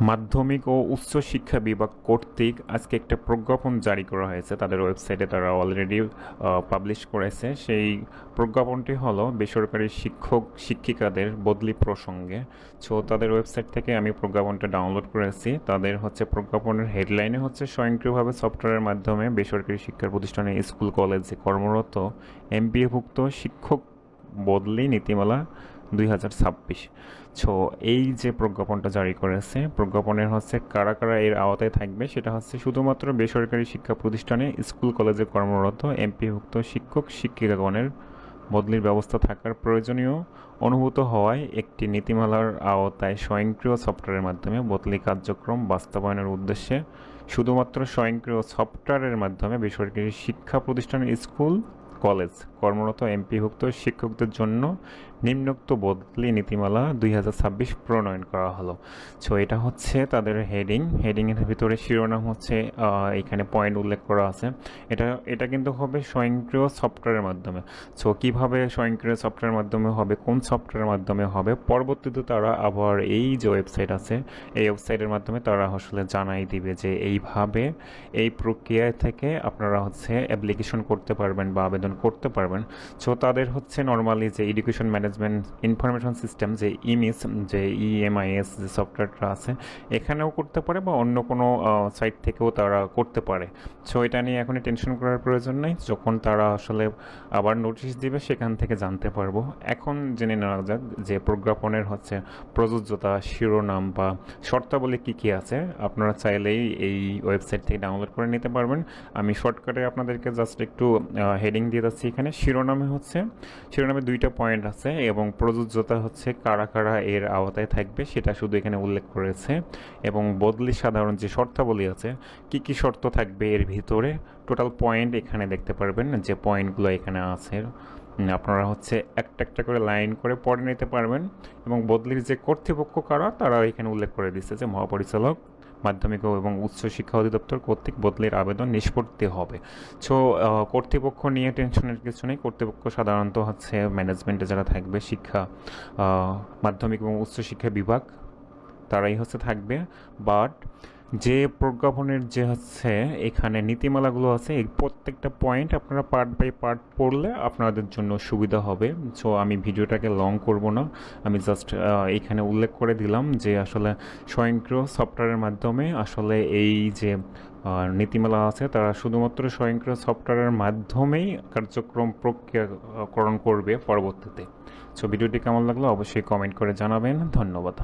মাধ্যমিক ও উচ্চ শিক্ষা বিভাগ কর্তৃক আজকে একটা প্রজ্ঞাপন জারি করা হয়েছে। তাদের ওয়েবসাইটে তারা অলরেডি পাবলিশ করেছে। সেই প্রজ্ঞাপনটি হলো বেসরকারি শিক্ষক শিক্ষিকাদের বদলি প্রসঙ্গে। সো তাদের ওয়েবসাইট থেকে আমি প্রজ্ঞাপনটা ডাউনলোড করেছি। তাদের প্রজ্ঞাপনের হেডলাইনে স্বয়ংক্রিয়ভাবে সফটওয়্যারের মাধ্যমে বেসরকারি শিক্ষা প্রতিষ্ঠানে স্কুল কলেজে কর্মরত এমপিএভুক্ত শিক্ষক বদলি নীতিমালা 2026। সো এই যে প্রজ্ঞাপনটা জারি করেছে, প্রজ্ঞাপনের কারা কারা এর আওতায় থাকবে সেটা শুধুমাত্র বেসরকারি শিক্ষা প্রতিষ্ঠানে স্কুল কলেজে কর্মরত এমপিভুক্ত শিক্ষক শিক্ষিকাগণের বদলির ব্যবস্থা থাকার প্রয়োজনীয় অনুভূত হওয়ায় একটি নীতিমালার আওতায় স্বয়ংক্রিয় সফটওয়্যারের মাধ্যমে বদলি কার্যক্রম বাস্তবায়নের উদ্দেশ্যে শুধুমাত্র স্বয়ংক্রিয় সফটওয়্যারের মাধ্যমে বেসরকারি শিক্ষা প্রতিষ্ঠানের স্কুল কলেজ কর্মরত এমপিভুক্ত শিক্ষকদের জন্য নিম্নোক্ত বদলি নীতিমালা 2026 প্রণয়ন করা হলো। সো এটা তাদের হেডিংয়ের ভিতরে শিরোনাম এখানে পয়েন্ট উল্লেখ করা আছে। এটা কিন্তু হবে স্বয়ংক্রিয় সফটওয়্যারের মাধ্যমে। সো কীভাবে স্বয়ংক্রিয় সফটওয়্যারের মাধ্যমে হবে, কোন সফটওয়্যারের মাধ্যমে হবে, পরবর্তীতে তারা আবার এই যে ওয়েবসাইট আছে এই ওয়েবসাইটের মাধ্যমে তারা জানাই দিবে যে এইভাবে এই প্রক্রিয়া থেকে আপনারা অ্যাপ্লিকেশন করতে পারবেন বা আবেদন করতে পারবেন। সো তাদের নর্মালি যে এডুকেশন ম্যানেজমেন্ট ইনফরমেশন সিস্টেম যে ইমিস যে ইএমআইএস যে সফটওয়্যারটা আছে এখানেও করতে পারে বা অন্য কোনো সাইট থেকেও তারা করতে পারে। সো এটা নিয়ে এখনই টেনশন করার প্রয়োজন নেই। যখন তারা আবার নোটিশ দিবে সেখান থেকে জানতে পারবো। এখন জেনে নেওয়া যাক যে প্রজ্ঞাপনের প্রযোজ্যতা, শিরোনাম বা শর্তাবলী কী কী আছে। আপনারা চাইলেই এই ওয়েবসাইট থেকে ডাউনলোড করে নিতে পারবেন। আমি শর্টকাটে আপনাদেরকে জাস্ট একটু হেডিং দিয়ে যাচ্ছি। এখানে শিরোনামে 2টা পয়েন্ট আছে এবং প্রযোজ্যতা কারা কারা এর আওতায় থাকবে সেটা শুধু এখানে উল্লেখ করেছে, এবং বদলি সাধারণ যে শর্তাবলী আছে কি কি শর্ত থাকবে এর ভিতরে টোটাল পয়েন্ট এখানে দেখতে পারবেন যে পয়েন্টগুলো এখানে আছে। আপনারা একটা একটা করে লাইন করে পড়ে নিতে পারবেন। এবং বদলির যে কর্তৃপক্ষ কারা তারা এখানে উল্লেখ করে দিচ্ছে যে মহাপরিচালক মাধ্যমিক এবং উচ্চ শিক্ষা অধিদপ্তর কর্তৃক বদলির আবেদন নিষ্পত্তি হবে। সো কর্তৃপক্ষ নিয়ে টেনশনের কিছু নেই। কর্তৃপক্ষ সাধারণত ম্যানেজমেন্টে যারা থাকবে শিক্ষা মাধ্যমিক এবং উচ্চ শিক্ষা বিভাগ তারাই থাকবে। বাট যে প্রজ্ঞাপনের যে এখানে নীতিমালাগুলো আছে এই প্রত্যেকটা পয়েন্ট আপনারা পার্ট বাই পার্ট পড়লে আপনাদের জন্য সুবিধা হবে। সো আমি ভিডিওটাকে লং করব না, আমি জাস্ট এখানে উল্লেখ করে দিলাম যে স্বয়ংক্রিয় সফটওয়্যারের মাধ্যমে এই যে নীতিমালা আছে তারা শুধুমাত্র স্বয়ংক্রিয় সফটওয়্যারের মাধ্যমেই কার্যক্রম প্রক্রিয়াকরণ করবে পরবর্তীতে। সো ভিডিওটি কেমন লাগলো অবশ্যই কমেন্ট করে জানাবেন। ধন্যবাদ।